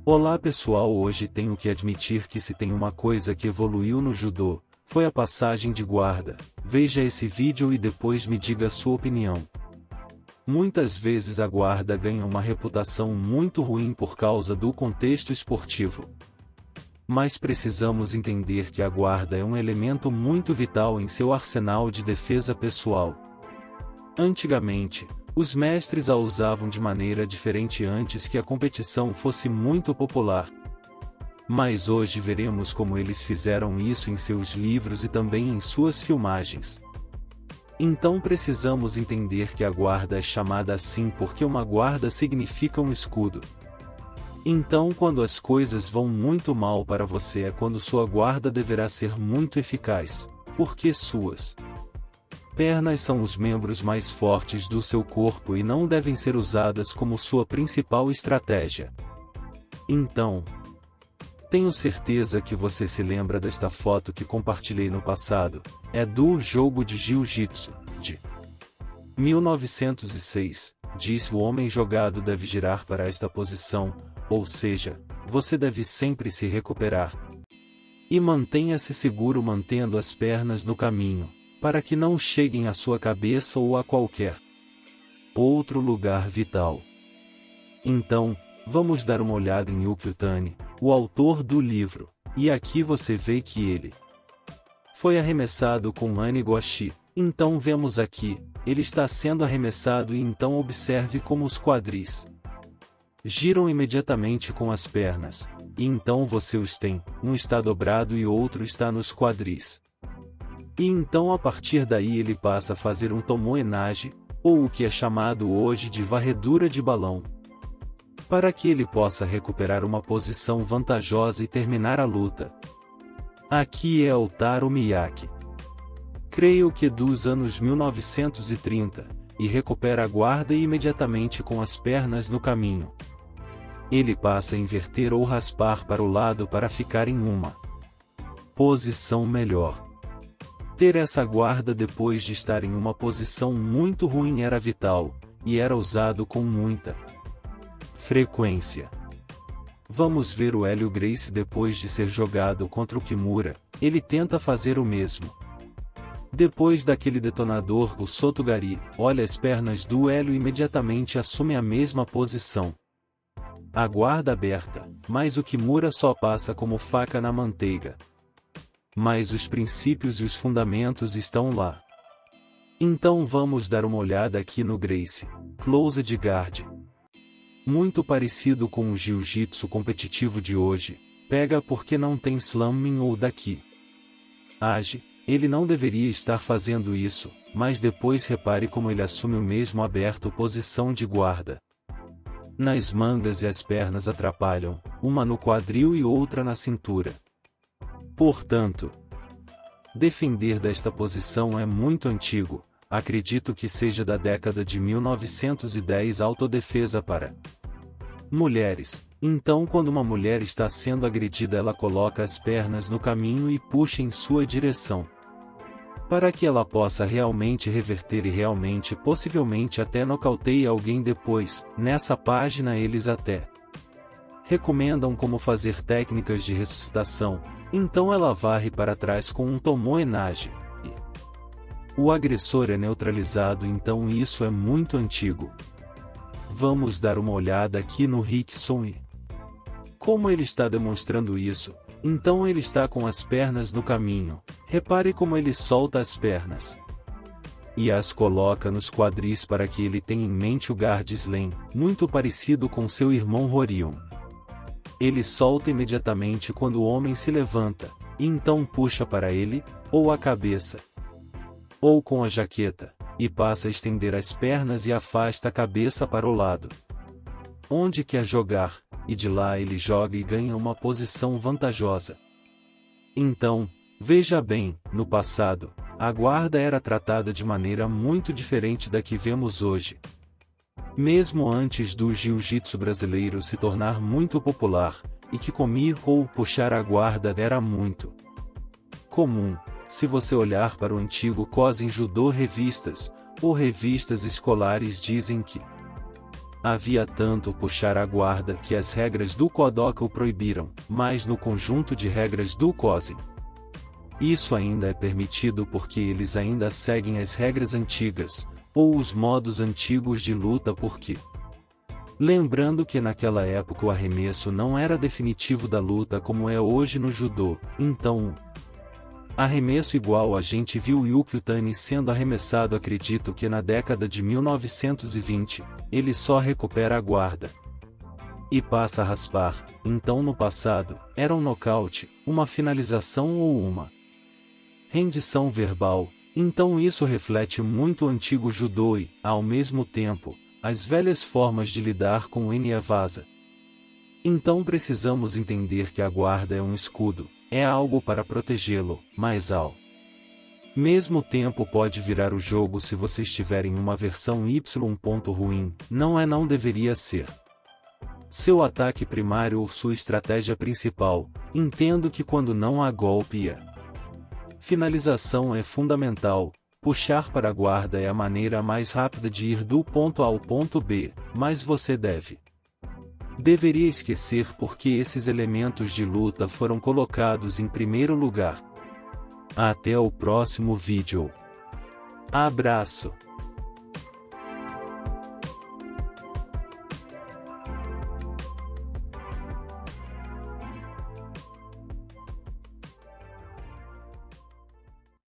Olá pessoal, hoje tenho que admitir que se tem uma coisa que evoluiu no judô, foi a passagem de guarda. Veja esse vídeo e depois me diga a sua opinião. Muitas vezes a guarda ganha uma reputação muito ruim por causa do contexto esportivo. Mas precisamos entender que a guarda é um elemento muito vital em seu arsenal de defesa pessoal. Antigamente, os mestres a usavam de maneira diferente antes que a competição fosse muito popular. Mas hoje veremos como eles fizeram isso em seus livros e também em suas filmagens. Então precisamos entender que a guarda é chamada assim porque uma guarda significa um escudo. Então quando as coisas vão muito mal para você é quando sua guarda deverá ser muito eficaz, porque suas pernas são os membros mais fortes do seu corpo e não devem ser usadas como sua principal estratégia. Então, tenho certeza que você se lembra desta foto que compartilhei no passado, é do jogo de Jiu-Jitsu, de 1906, diz o homem jogado deve girar para esta posição, ou seja, você deve sempre se recuperar. E mantenha-se seguro mantendo as pernas no caminho, para que não cheguem à sua cabeça ou a qualquer outro lugar vital. Então, vamos dar uma olhada em Yukio Tani, o autor do livro, e aqui você vê que ele foi arremessado com Aniguashi. Então vemos aqui, ele está sendo arremessado e então observe como os quadris giram imediatamente com as pernas, e então você os tem, um está dobrado e outro está nos quadris. E então a partir daí ele passa a fazer um tomoe-nage, ou o que é chamado hoje de varredura de balão, para que ele possa recuperar uma posição vantajosa e terminar a luta. Aqui é o Taro Miyake. Creio que dos anos 1930, e recupera a guarda imediatamente com as pernas no caminho. Ele passa a inverter ou raspar para o lado para ficar em uma posição melhor. Ter essa guarda depois de estar em uma posição muito ruim era vital, e era usado com muita frequência. Vamos ver o Hélio Gracie depois de ser jogado contra o Kimura, ele tenta fazer o mesmo. Depois daquele detonador o Sotogari, olha as pernas do Hélio imediatamente assume a mesma posição. A guarda aberta, mas o Kimura só passa como faca na manteiga. Mas os princípios e os fundamentos estão lá. Então vamos dar uma olhada aqui no Gracie, Closed Guard. Muito parecido com o jiu-jitsu competitivo de hoje, pega porque não tem slamming ou daqui. Age, ele não deveria estar fazendo isso, mas depois repare como ele assume o mesmo aberto posição de guarda. Nas mangas e as pernas atrapalham, uma no quadril e outra na cintura. Portanto, defender desta posição é muito antigo, acredito que seja da década de 1910 autodefesa para mulheres. Então quando uma mulher está sendo agredida ela coloca as pernas no caminho e puxa em sua direção, para que ela possa realmente reverter e realmente possivelmente até nocauteie alguém depois. Nessa página eles até recomendam como fazer técnicas de ressuscitação. Então ela varre para trás com um tomoe-nage, e o agressor é neutralizado, então isso é muito antigo. Vamos dar uma olhada aqui no Rickson e como ele está demonstrando isso. Então ele está com as pernas no caminho, repare como ele solta as pernas e as coloca nos quadris para que ele tenha em mente o guard slam, muito parecido com seu irmão Rorion. Ele solta imediatamente quando o homem se levanta, e então puxa para ele, ou a cabeça, ou com a jaqueta, e passa a estender as pernas e afasta a cabeça para o lado onde quer jogar, e de lá ele joga e ganha uma posição vantajosa. Então, veja bem, no passado, a guarda era tratada de maneira muito diferente da que vemos hoje. Mesmo antes do jiu-jitsu brasileiro se tornar muito popular, e que comer ou puxar a guarda era muito comum, se você olhar para o antigo Kosen Judô revistas, ou revistas escolares dizem que havia tanto puxar a guarda que as regras do Kodoka o proibiram, mas no conjunto de regras do Kozen. Isso ainda é permitido porque eles ainda seguem as regras antigas, ou os modos antigos de luta porque. Lembrando que naquela época o arremesso não era definitivo da luta como é hoje no judô, então arremesso igual a gente viu Yuki Utani sendo arremessado. Acredito que na década de 1920, ele só recupera a guarda e passa a raspar, então no passado, era um nocaute, uma finalização ou uma rendição verbal, então isso reflete muito o antigo judô e, ao mesmo tempo, as velhas formas de lidar com o Enyavasa. Então precisamos entender que a guarda é um escudo, é algo para protegê-lo, mas ao mesmo tempo pode virar o jogo se você estiver em uma versão Y. Ruim, não deveria ser seu ataque primário ou sua estratégia principal. Entendo que quando não há golpe a finalização é fundamental. Puxar para a guarda é a maneira mais rápida de ir do ponto A ao ponto B, mas você deveria esquecer porque esses elementos de luta foram colocados em primeiro lugar. Até o próximo vídeo. Abraço.